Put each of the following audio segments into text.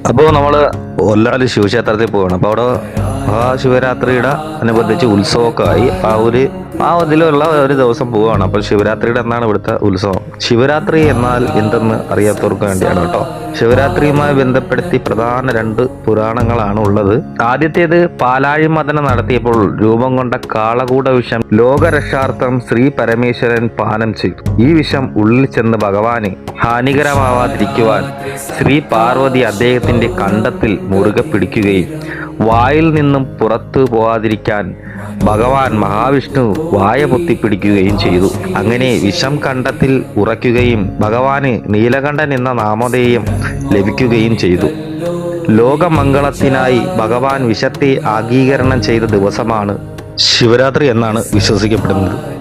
അപ്പോൾ നമ്മൾ ഒല്ലാല് ശിവക്ഷേത്രത്തിൽ പോവാണ്. അപ്പോൾ അവിടെ മഹാശിവരാത്രിയുടെ അനുബന്ധിച്ച് ഉത്സവമൊക്കെ ആയി. അതിലുള്ള ഒരു ദിവസം പോവുകയാണ്. അപ്പോൾ ശിവരാത്രിയുടെ എന്നാണ് ഇവിടുത്തെ ഉത്സവം. ശിവരാത്രി എന്നാൽ എന്തെന്ന് അറിയാത്തവർക്ക് വേണ്ടിയാണ് കേട്ടോ. ശിവരാത്രിയുമായി ബന്ധപ്പെടുത്തി പ്രധാന രണ്ട് പുരാണങ്ങളാണ് ഉള്ളത്. ആദ്യത്തേത് പാലാഴി മദനം നടത്തിയപ്പോൾ രൂപം കൊണ്ട കാളകൂട വിഷം ലോകരക്ഷാർത്ഥം ശ്രീ പരമേശ്വരൻ പാനം ചെയ്തു. ഈ വിഷം ഉള്ളിൽ ചെന്ന് ഭഗവാന് ഹാനികരമാവാതിരിക്കുവാൻ ശ്രീ പാർവതി അദ്ദേഹത്തിന്റെ കണ്ടത്തിൽ മുറുകെ പിടിക്കുകയും വായിൽ നിന്നും പുറത്തു പോകാതിരിക്കാൻ ഭഗവാൻ മഹാവിഷ്ണു വായ പൊത്തിപ്പിടിക്കുകയും ചെയ്തു. അങ്ങനെ വിഷം കണ്ടത്തിൽ ഉറയ്ക്കുകയും ഭഗവാന് നീലകണ്ഠൻ എന്ന നാമധേയം ലഭിക്കുകയും ചെയ്തു. ലോകമംഗളത്തിനായി ഭഗവാൻ വിഷത്തെ ആഗീകരണം ചെയ്ത ദിവസമാണ് ശിവരാത്രി എന്നാണ് വിശ്വസിക്കപ്പെടുന്നത്.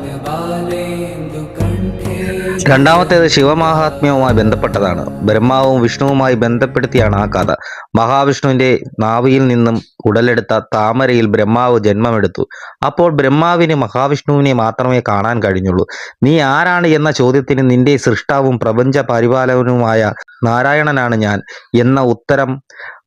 രണ്ടാമത്തേത് ശിവമാഹാത്മ്യവുമായി ബന്ധപ്പെട്ടതാണ്. ബ്രഹ്മാവും വിഷ്ണുവുമായി ബന്ധപ്പെടുത്തിയാണ് ആ കഥ. മഹാവിഷ്ണുവിന്റെ നാവിയിൽ നിന്നും ഉടലെടുത്ത താമരയിൽ ബ്രഹ്മാവ് ജന്മമെടുത്തു. അപ്പോൾ ബ്രഹ്മാവിന് മഹാവിഷ്ണുവിനെ മാത്രമേ കാണാൻ കഴിഞ്ഞുള്ളൂ. നീ ആരാണ് എന്ന ചോദ്യത്തിന് നിന്റെ സൃഷ്ടാവും പ്രപഞ്ച പരിപാലകനുമായ നാരായണനാണ് ഞാൻ എന്ന ഉത്തരം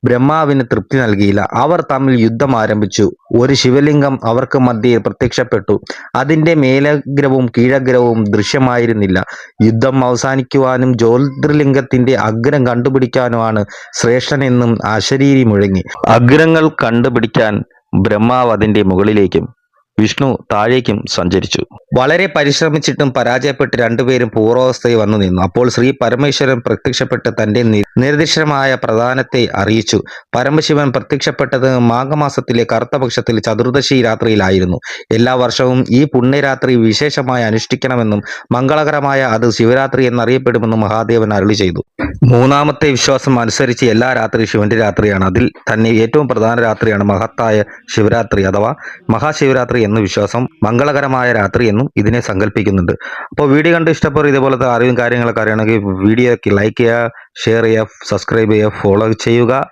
ബ്രഹ്മാവിന് തൃപ്തി നൽകിയില്ല. അവർ തമ്മിൽ യുദ്ധം ആരംഭിച്ചു. ഒരു ശിവലിംഗം അവർക്ക് മധ്യേ പ്രത്യക്ഷപ്പെട്ടു. അതിന്റെ മേലഗ്രവും കീഴഗ്രവും ദൃശ്യമായിരുന്നില്ല. യുദ്ധം അവസാനിക്കുവാനും ജ്യോതിർലിംഗത്തിന്റെ അഗ്രം കണ്ടുപിടിക്കാനുമാണ് ശ്രേഷ്ഠനെന്നും അശരീരി മുഴങ്ങി. അഗ്രങ്ങൾ കണ്ടുപിടിക്കാൻ ബ്രഹ്മാവ് അതിന്റെ മുകളിലേക്കും വിഷ്ണു താഴേക്കും സഞ്ചരിച്ചു. വളരെ പരിശ്രമിച്ചിട്ടും പരാജയപ്പെട്ട് രണ്ടുപേരും പൂർവാവസ്ഥയിൽ വന്നു നിന്നു. അപ്പോൾ ശ്രീ പരമേശ്വരൻ പ്രത്യക്ഷപ്പെട്ട് തന്റെ നിർദ്ദിഷ്ടമായ പ്രധാനത്തെ അറിയിച്ചു. പരമശിവൻ പ്രത്യക്ഷപ്പെട്ടത് മാഘമാസത്തിലെ കറുത്തപക്ഷത്തിൽ ചതുർദശി രാത്രിയിലായിരുന്നു. എല്ലാ വർഷവും ഈ പുണ്യരാത്രി വിശേഷമായി അനുഷ്ഠിക്കണമെന്നും മംഗളകരമായ അത് ശിവരാത്രി എന്നറിയപ്പെടുമെന്നും മഹാദേവൻ അരുളി ചെയ്തു. മൂന്നാമത്തെ വിശ്വാസം അനുസരിച്ച് എല്ലാ രാത്രി ശിവന്റെ രാത്രിയാണ്. അതിൽ തന്നെ ഏറ്റവും പ്രധാന രാത്രിയാണ് മഹത്തായ ശിവരാത്രി അഥവാ മഹാശിവരാത്രി എന്ന വിശ്വാസം. മംഗളകരമായ രാത്രി എന്നും ഇതിനെ സങ്കല്പിക്കുന്നുണ്ട്. അപ്പോൾ വീഡിയോ കണ്ട് ഇഷ്ടപ്പെടും ഇതുപോലത്തെ അറിവും കാര്യങ്ങളൊക്കെ അറിയണമെങ്കിൽ വീഡിയോക്ക് ലൈക്ക് ചെയ്യുക, ഷെയർ ചെയ്യുക, സബ്സ്ക്രൈബ് ചെയ്യുക, ഫോളോ ചെയ്യുക.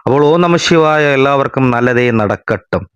അപ്പോൾ ഓം നമഃ ശിവായ. എല്ലാവർക്കും നല്ലതേ നടക്കട്ടെ.